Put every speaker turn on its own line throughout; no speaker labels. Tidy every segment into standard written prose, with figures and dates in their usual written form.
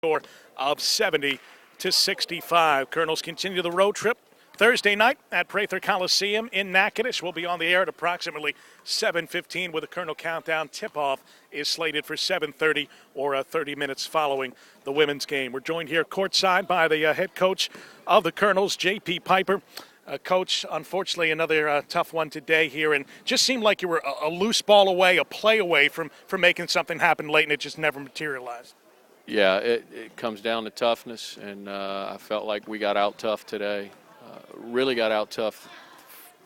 score of 70-65. Colonels continue the road trip Thursday night at Prather Coliseum in Natchitoches. We'll be on the air at approximately 7:15 with a Colonel Countdown. Tip-off is slated for 7:30 or 30 minutes following the women's game. We're joined here courtside by the head coach of the Colonels, J.P. Piper. Coach, unfortunately, another tough one today here, and just seemed like you were a loose ball away, a play away from making something happen late, and it just never materialized.
Yeah, it comes down to toughness, and I felt like we got out tough today. Really got out tough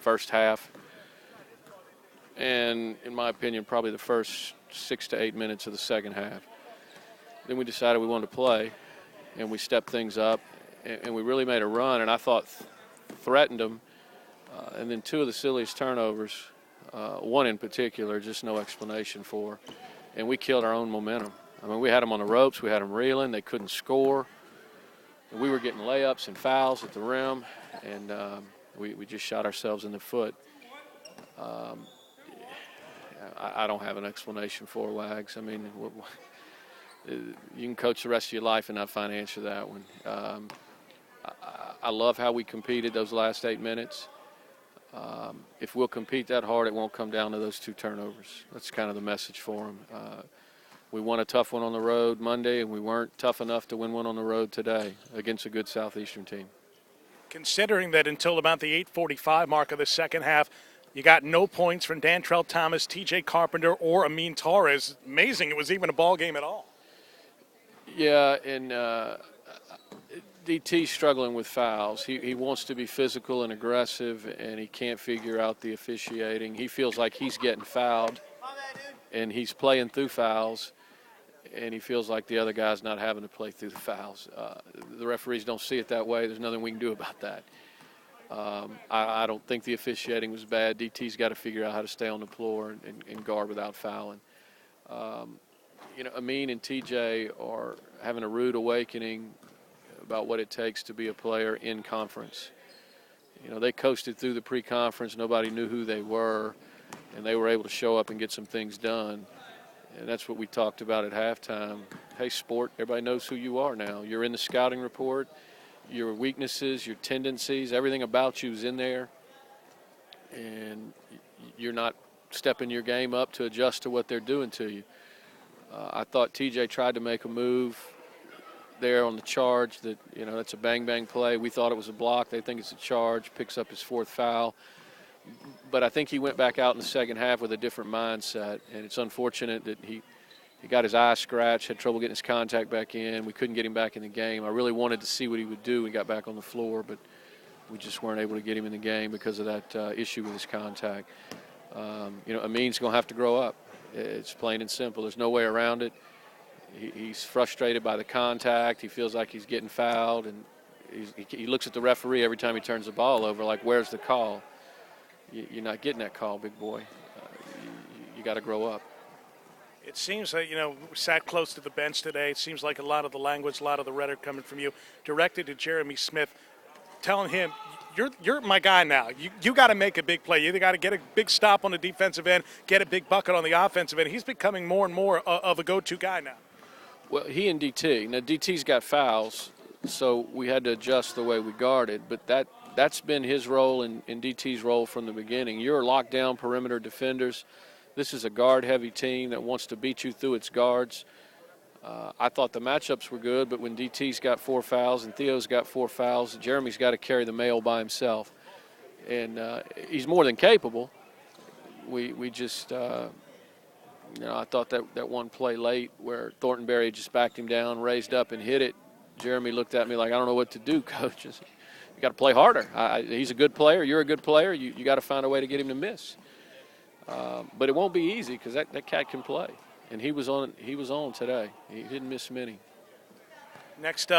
first half, and in my opinion, probably the first 6 to 8 minutes of the second half. Then we decided we wanted to play, and we stepped things up, and we really made a run, and I thought threatened them, and then two of the silliest turnovers, one in particular, just no explanation for, and we killed our own momentum. I mean, we had them on the ropes, we had them reeling, they couldn't score. We were getting layups and fouls at the rim, and we just shot ourselves in the foot. I don't have an explanation for Wags. I mean, you can coach the rest of your life and not find an answer to that one. I love how we competed those last 8 minutes. If we'll compete that hard, it won't come down to those two turnovers. That's kind of the message for them. We won a tough one on the road Monday, and we weren't tough enough to win one on the road today against a good Southeastern team.
Considering that until about the 8:45 mark of the second half, you got no points from Dantrell Thomas, T.J. Carpenter, or Amin Torres. Amazing it was even a ball game at all.
Yeah, and DT's struggling with fouls. He wants to be physical and aggressive, and he can't figure out the officiating. He feels like he's getting fouled, and he's playing through fouls, and he feels like the other guy's not having to play through the fouls. The referees don't see it that way. There's nothing we can do about that. I don't think the officiating was bad. DT's got to figure out how to stay on the floor and guard without fouling. Amin and TJ are having a rude awakening about what it takes to be a player in conference. They coasted through the pre-conference. Nobody knew who they were, and they were able to show up and get some things done. And that's what we talked about at halftime. Hey, sport, everybody knows who you are now. You're in the scouting report. Your weaknesses, your tendencies, everything about you is in there. And you're not stepping your game up to adjust to what they're doing to you. I thought TJ tried to make a move there on the charge that, that's a bang-bang play. We thought it was a block. They think it's a charge, picks up his fourth foul. But I think he went back out in the second half with a different mindset, and it's unfortunate that he got his eye scratched, had trouble getting his contact back in. We couldn't get him back in the game. I really wanted to see what he would do when he got back on the floor, but we just weren't able to get him in the game because of that issue with his contact. Amin's going to have to grow up. It's plain and simple. There's no way around it. He's frustrated by the contact. He feels like he's getting fouled, and he looks at the referee every time he turns the ball over like, where's the call? You're not getting that call, big boy. You got to grow up.
It seems that, we sat close to the bench today. It seems like a lot of the language, a lot of the rhetoric coming from you, directed to Jeremy Smith, telling him, you're my guy now. You got to make a big play. You either got to get a big stop on the defensive end, get a big bucket on the offensive end. He's becoming more and more of a go-to guy now.
Well, he and DT. Now, DT's got fouls, so we had to adjust the way we guarded, but that's been his role and DT's role from the beginning. You're lockdown perimeter defenders. This is a guard-heavy team that wants to beat you through its guards. I thought the matchups were good, but when DT's got 4 fouls and Theo's got 4 fouls, Jeremy's got to carry the mail by himself. And he's more than capable. We just, I thought that one play late where Thorntonberry just backed him down, raised up and hit it. Jeremy looked at me like, I don't know what to do, coach. You got to play harder. He's a good player. You're a good player. You got to find a way to get him to miss. But it won't be easy because that cat can play. And he was on today. He didn't miss many.
Next up.